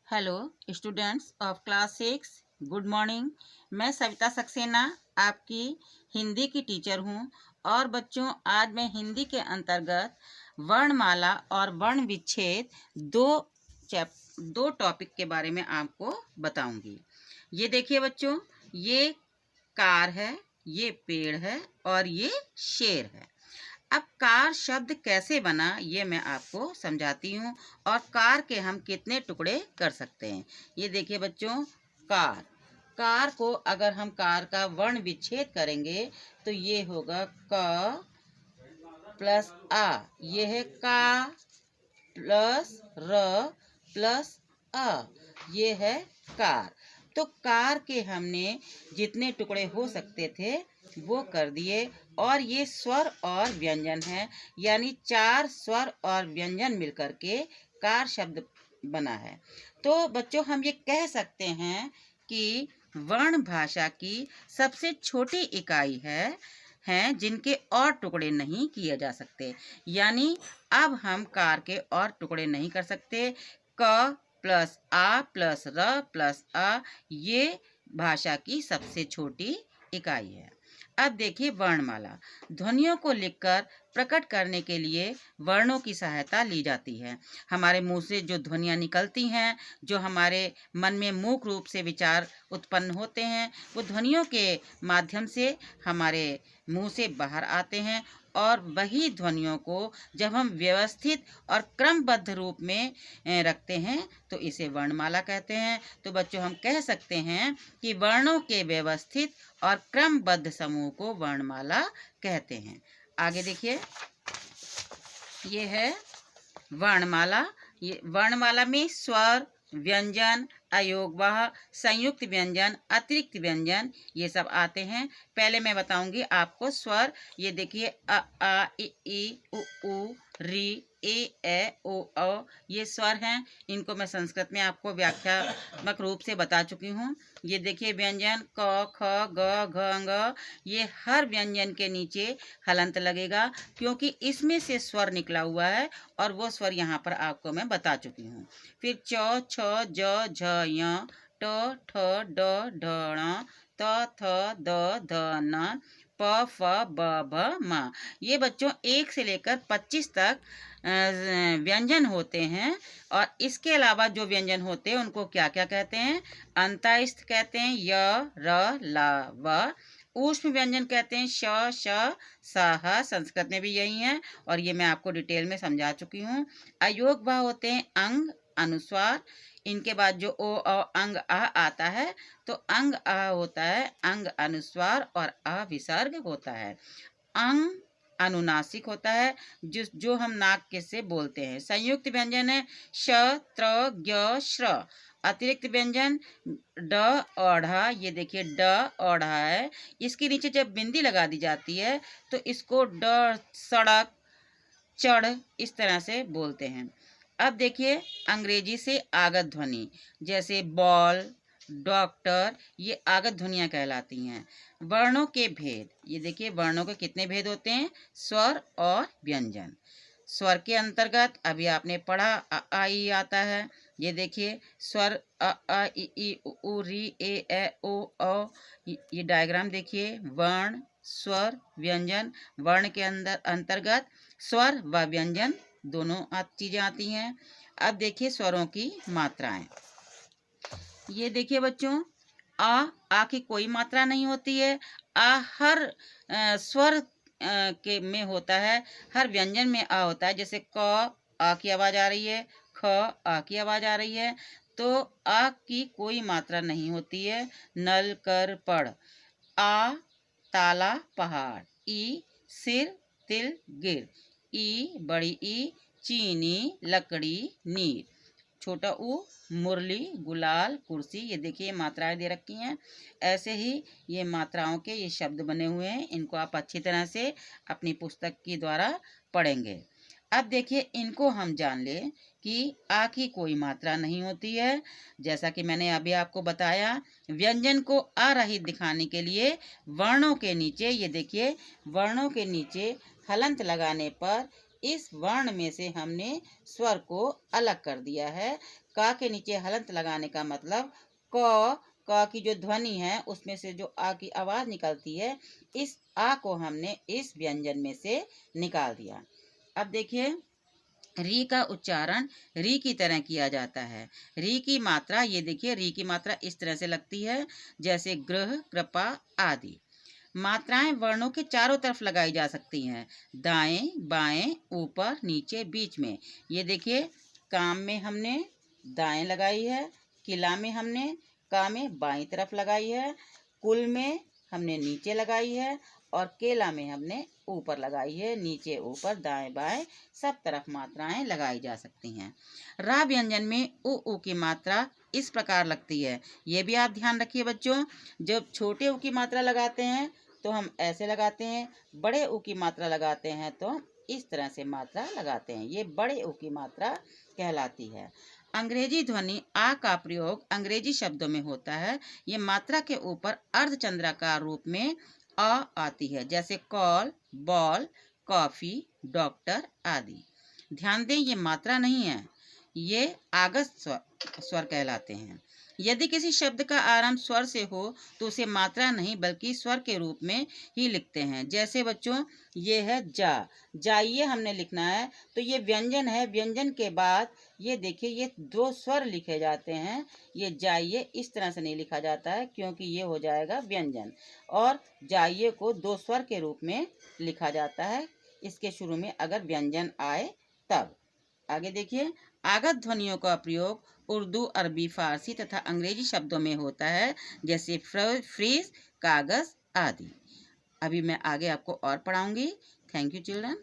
Hello students of class 6, good morning. मैं सविता सक्सेना आपकी हिंदी की टीचर हूँ। और बच्चों, आज मैं हिंदी के अंतर्गत वर्णमाला और वर्ण विच्छेद दो टॉपिक के बारे में आपको बताऊंगी। ये देखिए बच्चों, ये कार है, ये पेड़ है और ये शेर है। अब कार शब्द कैसे बना ये मैं आपको समझाती हूँ, और कार के हम कितने टुकड़े कर सकते हैं। ये देखिए बच्चों, कार कार को अगर हम कार का वर्ण विच्छेद करेंगे तो ये होगा क प्लस आ, ये है का प्लस र प्लस अ, ये है कार। तो कार के हमने जितने टुकड़े हो सकते थे वो कर दिए, और ये स्वर और व्यंजन है, यानी 4 स्वर और व्यंजन मिलकर के कार शब्द बना है। तो बच्चों, हम ये कह सकते हैं कि वर्ण भाषा की सबसे छोटी इकाई हैं जिनके और टुकड़े नहीं किए जा सकते। यानी अब हम कार के और टुकड़े नहीं कर सकते। क प्लस आ प्लस र प्लस आ, ये भाषा की सबसे छोटी इकाई है। अब देखिए वर्णमाला। ध्वनियों को लिखकर प्रकट करने के लिए वर्णों की सहायता ली जाती है। हमारे मुंह से जो ध्वनियाँ निकलती हैं, जो हमारे मन में मूक रूप से विचार उत्पन्न होते हैं, वो ध्वनियों के माध्यम से हमारे मुंह से बाहर आते हैं। और वही ध्वनियों को जब हम व्यवस्थित और क्रमबद्ध रूप में रखते हैं तो इसे वर्णमाला कहते हैं। तो बच्चों, हम कह सकते हैं कि वर्णों के व्यवस्थित और क्रमबद्ध समूह को वर्णमाला कहते हैं। आगे देखिए, ये है वर्णमाला। ये वर्णमाला में स्वर, व्यंजन, अयोगवाह, संयुक्त व्यंजन, अतिरिक्त व्यंजन, ये सब आते हैं। पहले मैं बताऊंगी आपको स्वर। ये देखिए अ आ इ ई उ ऊ री ए ओ औ, ये स्वर हैं। इनको मैं संस्कृत में आपको व्याख्यात्मक रूप से बता चुकी हूँ। ये देखिए व्यंजन क ख ग घ ङ, ये हर व्यंजन के नीचे हलंत लगेगा, क्योंकि इसमें से स्वर निकला हुआ है, और वो स्वर यहाँ पर आपको मैं बता चुकी हूँ। फिर च छ ज झ य, ट ठ ड ढ ण, त थ द ध न, प फ ब भ म। ये बच्चों 1 से लेकर 25 तक व्यंजन होते हैं। और इसके अलावा जो व्यंजन होते हैं उनको क्या क्या कहते हैं? अंतःस्थ कहते हैं, य र ल व। ऊष्म व्यंजन कहते हैं, श श स ह, संस्कृत में भी यही है, और ये मैं आपको डिटेल में समझा चुकी हूँ। अयोगवाह होते हैं अंग, अनुस्वार। इनके बाद जो ओ अंग आ आता है, तो अंग आ होता है अंग अनुस्वार, और आ विसर्ग होता है। अंग अनुनासिक होता है, जो हम नाक के से बोलते हैं। संयुक्त व्यंजन है श त्र ज्ञ श्र। अतिरिक्त व्यंजन ड औढ़ा, ये देखिए ड औढ़ा है, इसके नीचे जब बिंदी लगा दी जाती है तो इसको ड सड़क, चढ़, इस तरह से बोलते हैं। अब देखिए अंग्रेजी से आगत ध्वनि, जैसे बॉल, डॉक्टर, ये आगत ध्वनियाँ कहलाती हैं। वर्णों के भेद, ये देखिए वर्णों के कितने भेद होते हैं? स्वर और व्यंजन। स्वर के अंतर्गत अभी आपने पढ़ा आ ई आता है। ये देखिए स्वर आ ई उ ऊ री ए ओ औ। ये डायग्राम देखिए, वर्ण, स्वर, व्यंजन। वर्ण के अंतर्गत स्वर व व्यंजन दोनों चीजें आती हैं। अब देखिए स्वरों की मात्राएं। ये देखिए बच्चों, आ की कोई मात्रा नहीं होती है। आ हर स्वर के में होता है, हर व्यंजन में आ होता है। जैसे क, आ की आवाज आ रही है, ख, आ की आवाज आ रही है, तो आ की कोई मात्रा नहीं होती है। नल, कर, पढ़। आ ताला, पहाड़। ई सिर, तिल, गिर। ई बड़ी ई चीनी, लकड़ी, नीर। छोटा ऊ मुरली, गुलाल, कुर्सी। ये देखिए मात्राएं दे रखी हैं। ऐसे ही ये मात्राओं के ये शब्द बने हुए हैं, इनको आप अच्छी तरह से अपनी पुस्तक के द्वारा पढ़ेंगे। अब देखिए इनको हम जान लें कि आ की कोई मात्रा नहीं होती है। जैसा कि मैंने अभी आपको बताया, व्यंजन को आ रहित दिखाने के लिए वर्णों के नीचे, ये देखिए वर्णों के नीचे हलंत लगाने पर इस वर्ण में से हमने स्वर को अलग कर दिया है। का के नीचे हलंत लगाने का मतलब क की जो ध्वनि है उसमें से जो आ की आवाज निकलती है, इस आ को हमने इस व्यंजन में से निकाल दिया। अब देखिए, री का उच्चारण री की तरह किया जाता है। री की मात्रा, ये देखिए री की मात्रा इस तरह से लगती है जैसे गृह, कृपा आदि। मात्राएं वर्णों के चारों तरफ लगाई जा सकती हैं, दाएं, बाएं, ऊपर, नीचे, बीच में। ये देखिए, काम में हमने दाएं लगाई है, किला में हमने का में बाईं तरफ लगाई है, कुल में हमने नीचे लगाई है और केला में हमने ऊपर लगाई है। नीचे, ऊपर, दाएं, बाएं सब तरफ मात्राएं लगाई जा सकती हैं। रा व्यंजन में उ की मात्रा इस प्रकार लगती है। ये भी आप ध्यान रखिए बच्चों, जब छोटे उ की मात्रा लगाते हैं तो हम ऐसे लगाते हैं, बड़े उ की मात्रा लगाते हैं तो हम इस तरह से मात्रा लगाते हैं। ये बड़े उ की मात्रा कहलाती है। अंग्रेजी ध्वनि आ का प्रयोग अंग्रेजी शब्दों में होता है। ये मात्रा के ऊपर अर्धचंद्राकार रूप में आ आती है, जैसे कॉल, बॉल, कॉफी, डॉक्टर आदि। ध्यान दें, ये मात्रा नहीं है, ये आगत स्वर कहलाते हैं। यदि किसी शब्द का आरंभ स्वर से हो तो उसे मात्रा नहीं बल्कि स्वर के रूप में ही लिखते हैं। जैसे बच्चों, ये है जा, जाइए हमने लिखना है तो ये व्यंजन है। व्यंजन के बाद ये देखिए, ये दो स्वर लिखे जाते हैं। ये जाइए इस तरह से नहीं लिखा जाता है क्योंकि ये हो जाएगा व्यंजन, और जाइए को दो स्वर के रूप में लिखा जाता है इसके शुरू में अगर व्यंजन आए तब। आगे देखिए, आगत ध्वनियों का प्रयोग उर्दू, अरबी, फारसी तथा अंग्रेजी शब्दों में होता है, जैसे फ्रीज, कागज आदि। अभी मैं आगे आपको और पढ़ाऊंगी। Thank you children.